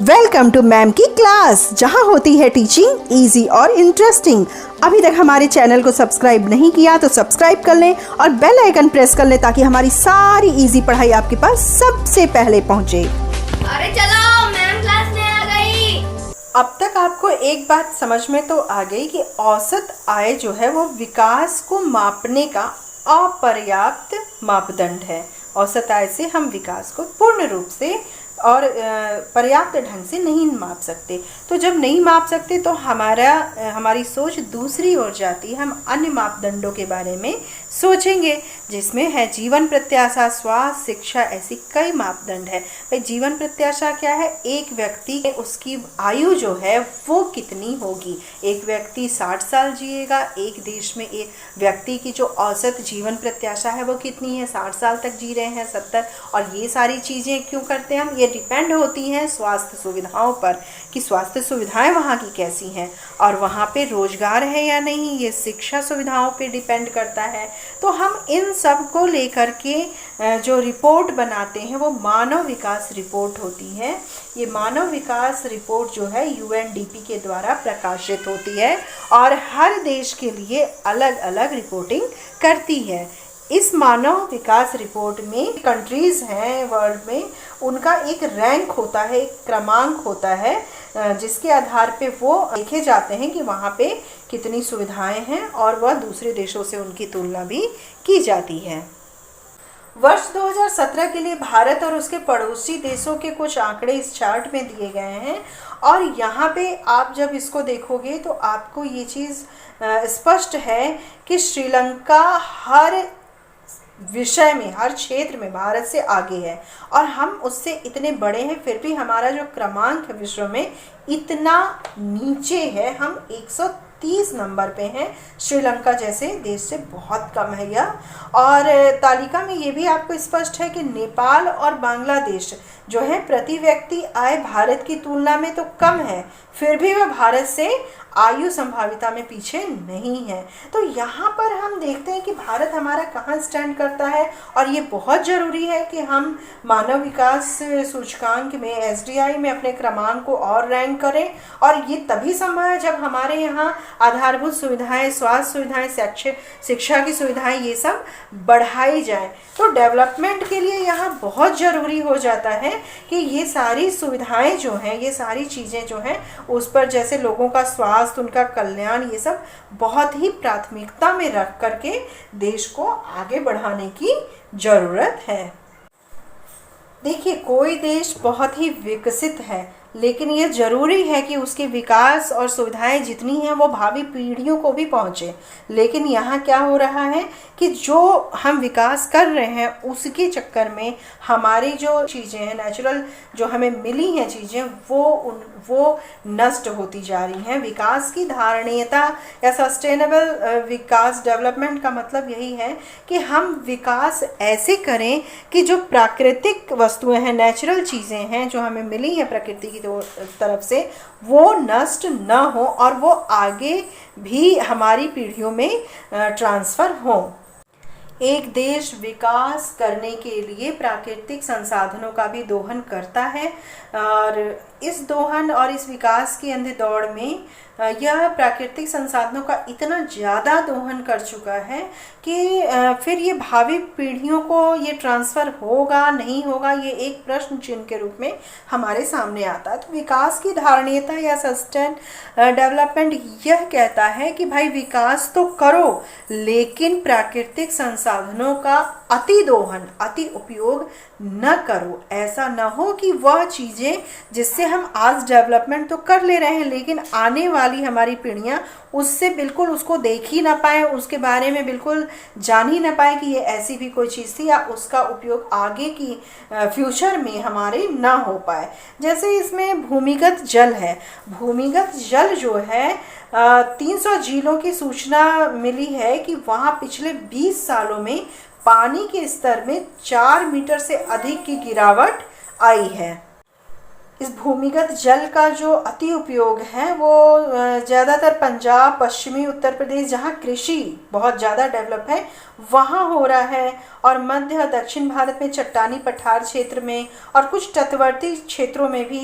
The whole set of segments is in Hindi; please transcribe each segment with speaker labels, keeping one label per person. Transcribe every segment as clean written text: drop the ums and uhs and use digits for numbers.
Speaker 1: वेलकम टू मैम की क्लास, जहां होती है टीचिंग इजी और इंटरेस्टिंग। अभी तक हमारे चैनल को सब्सक्राइब नहीं किया तो सब्सक्राइब कर लें और बेल आइकन प्रेस कर लें ताकि हमारी सारी इजी पढ़ाई आपके पास सबसे पहले पहुंचे।
Speaker 2: अरे चलो, मैम क्लास में आ गई।
Speaker 1: अब तक आपको एक बात समझ में तो आ गई कि औसत आय जो है वो विकास को मापने का अपर्याप्त मापदंड है। औसत आय से हम विकास को पूर्ण रूप से और पर्याप्त ढंग से नहीं माप सकते। तो जब नहीं माप सकते तो हमारी सोच दूसरी ओर जाती है। हम अन्य मापदंडों के बारे में सोचेंगे, जिसमें है जीवन प्रत्याशा, स्वास्थ्य, शिक्षा, ऐसी कई मापदंड है। भाई जीवन प्रत्याशा क्या है? एक व्यक्ति उसकी आयु जो है वो कितनी होगी। एक व्यक्ति 60 साल जिएगा, एक देश में एक व्यक्ति की जो औसत जीवन प्रत्याशा है वो कितनी है, 60 साल तक जी रहे हैं, 70। और ये सारी चीज़ें क्यों करते हैं हम? ये डिपेंड होती हैं स्वास्थ्य सुविधाओं पर कि स्वास्थ्य सुविधाएं वहाँ की कैसी हैं और वहाँ पे रोजगार है या नहीं। ये शिक्षा सुविधाओं पे डिपेंड करता है। तो हम इन सब को लेकर के जो रिपोर्ट बनाते हैं वो मानव विकास रिपोर्ट होती है। ये मानव विकास रिपोर्ट जो है यूएनडीपी के द्वारा प्रकाशित होती है और हर देश के लिए अलग अलग रिपोर्टिंग करती है। इस मानव विकास रिपोर्ट में कंट्रीज़ हैं वर्ल्ड में, उनका एक रैंक होता है, एक क्रमांक होता है, जिसके आधार पे वो देखे जाते हैं कि वहाँ पे कितनी सुविधाएं हैं और वह दूसरे देशों से उनकी तुलना भी की जाती है। वर्ष 2017 के लिए भारत और उसके पड़ोसी देशों के कुछ आंकड़े इस चार्ट में दिए गए हैं और यहाँ पे आप जब इसको देखोगे तो आपको ये चीज़ स्पष्ट है कि श्रीलंका हर विषय में, हर क्षेत्र में भारत से आगे है और हम उससे इतने बड़े हैं, फिर भी हमारा जो क्रमांक है विश्व में इतना नीचे है। हम 130 नंबर पे हैं, श्रीलंका जैसे देश से बहुत कम है यह। और तालिका में ये भी आपको स्पष्ट है कि नेपाल और बांग्लादेश जो है प्रति व्यक्ति आय भारत की तुलना में तो कम है, फिर भी वह भारत से आयु संभाविता में पीछे नहीं है। तो यहाँ पर हम देखते हैं कि भारत हमारा कहाँ स्टैंड करता है और ये बहुत ज़रूरी है कि हम मानव विकास सूचकांक में एसडीआई में अपने क्रमांक को और रैंक करें। और ये तभी संभव है जब हमारे यहाँ आधारभूत सुविधाएं, स्वास्थ्य सुविधाएं, शिक्षा की सुविधाएं, ये सब बढ़ाई जाए। तो डेवलपमेंट के लिए यहाँ बहुत ज़रूरी हो जाता है कि ये सारी सुविधाएं जो हैं, ये सारी चीज़ें जो हैं उस पर, जैसे लोगों का स्वास्थ्य, उनका कल्याण, ये सब बहुत ही प्राथमिकता में रख करके देश को आगे बढ़ाने की ज़रूरत है। देखिए, कोई देश बहुत ही विकसित है लेकिन ये ज़रूरी है कि उसके विकास और सुविधाएं जितनी हैं वो भावी पीढ़ियों को भी पहुँचे। लेकिन यहाँ क्या हो रहा है कि जो हम विकास कर रहे हैं उसके चक्कर में हमारी जो चीज़ें हैं, नेचुरल जो हमें मिली हैं चीज़ें, वो नष्ट होती जा रही हैं। विकास की धारणीयता या सस्टेनेबल विकास, डेवलपमेंट का मतलब यही है कि हम विकास ऐसे करें कि जो प्राकृतिक वस्तुएं हैं, नेचुरल चीज़ें हैं जो हमें मिली हैं प्रकृति की तरफ से, वो नष्ट न हो और वो आगे भी हमारी पीढ़ियों में ट्रांसफ़र हो। एक देश विकास करने के लिए प्राकृतिक संसाधनों का भी दोहन करता है और इस दोहन और इस विकास की अंधे दौड़ में यह प्राकृतिक संसाधनों का इतना ज़्यादा दोहन कर चुका है कि फिर ये भावी पीढ़ियों को ये ट्रांसफ़र होगा नहीं होगा, ये एक प्रश्न चिन्ह के रूप में हमारे सामने आता है। तो विकास की धारणीयता या सस्टेन डेवलपमेंट यह कहता है कि भाई विकास तो करो लेकिन प्राकृतिक संसाधनों का अति दोहन, अति उपयोग न करो। ऐसा न हो कि वह चीज़ें जिससे हम आज डेवलपमेंट तो कर ले रहे हैं लेकिन आने वाली हमारी पीढ़ियां उससे बिल्कुल उसको देख ही ना पाए, उसके बारे में बिल्कुल जान ही ना पाए कि ये ऐसी भी कोई चीज़ थी या उसका उपयोग आगे की फ्यूचर में हमारे ना हो पाए। जैसे इसमें भूमिगत जल है। भूमिगत जल जो है 300 झीलों की सूचना मिली है कि वहाँ पिछले 20 सालों में पानी के स्तर में 4 मीटर से अधिक की गिरावट आई है। इस भूमिगत जल का जो अति उपयोग है वो ज़्यादातर पंजाब, पश्चिमी उत्तर प्रदेश, जहाँ कृषि बहुत ज़्यादा डेवलप है वहाँ हो रहा है, और मध्य और दक्षिण भारत में चट्टानी पठार क्षेत्र में और कुछ तटवर्ती क्षेत्रों में भी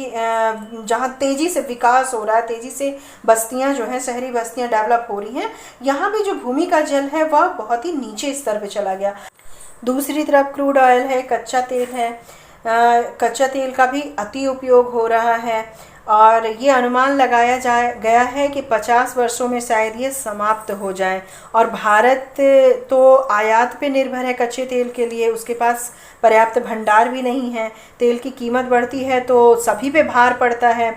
Speaker 1: जहाँ तेज़ी से विकास हो रहा है, तेज़ी से बस्तियाँ जो हैं, शहरी बस्तियाँ डेवलप हो रही हैं, यहाँ भी जो भूमि का जल है वह बहुत ही नीचे स्तर पे चला गया। दूसरी तरफ क्रूड ऑयल है, कच्चा तेल है, कच्चा तेल का भी अति उपयोग हो रहा है, और ये अनुमान लगाया गया है कि 50 वर्षों में शायद ये समाप्त हो जाए। और भारत तो आयात पे निर्भर है कच्चे तेल के लिए, उसके पास पर्याप्त भंडार भी नहीं है, तेल की कीमत बढ़ती है तो सभी पे भार पड़ता है।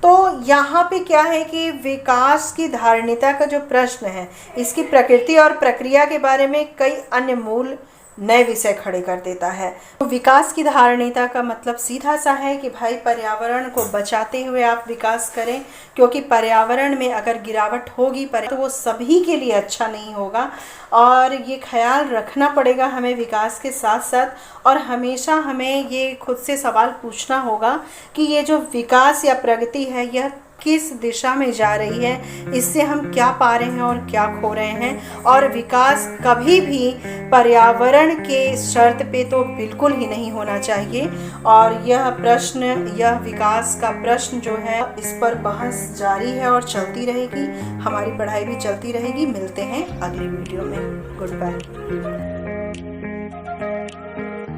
Speaker 1: तो यहाँ पे क्या है कि विकास की धारणीयता का जो प्रश्न है, इसकी प्रकृति और प्रक्रिया के बारे में कई अन्य मूल नए विषय खड़े कर देता है। तो विकास की धारणीयता का मतलब सीधा सा है कि भाई पर्यावरण को बचाते हुए आप विकास करें, क्योंकि पर्यावरण में अगर गिरावट होगी तो वो सभी के लिए अच्छा नहीं होगा। और ये ख्याल रखना पड़ेगा हमें विकास के साथ साथ, और हमेशा हमें ये खुद से सवाल पूछना होगा कि ये जो विकास या प्रगति है यह किस दिशा में जा रही है, इससे हम क्या पा रहे हैं और क्या खो रहे हैं। और विकास कभी भी पर्यावरण के शर्त पे तो बिल्कुल ही नहीं होना चाहिए। और यह प्रश्न, यह विकास का प्रश्न जो है, इस पर बहस जारी है और चलती रहेगी, हमारी पढ़ाई भी चलती रहेगी। मिलते हैं अगली वीडियो में। Good bye.